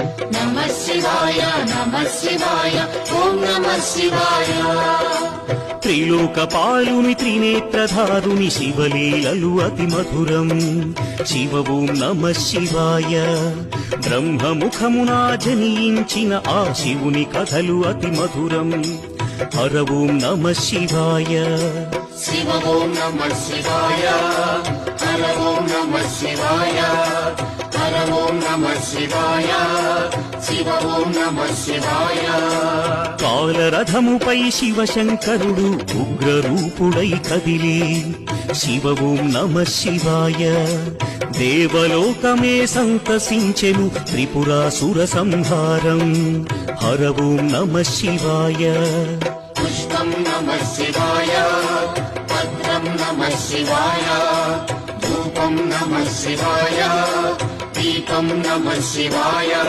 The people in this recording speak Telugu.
నమః శివాయ నమః శివాయ ఓం నమః శివాయ. త్రిలోకపాలుని త్రినేత్రధారుని శివలీలలు అతి మధురం. శివ ఓం నమః శివాయ. బ్రహ్మముఖమునా జనించిన ఆ శివుని కథలు అతి మధురం. హర ఓం నమః శివాయ. శివ ఓం నమః శివాయ. హర ఓం నమః శివాయ. హర ఓం నమః శివాయ. శివ ఓం నమః శివాయ. కాలరథముపై శివశంకరుడు ఉగ్రరూపుడై కదిలి శివ ఓం నమః శివాయ. దేవలోకమే సంతసించెను త్రిపురాసుర సంహారం. హర ఓం నమః శివాయ. పుష్పం నమః శివాయ. పత్రం నమః శివాయ. ధూపం నమః శివాయ. దీపం నమః శివాయ.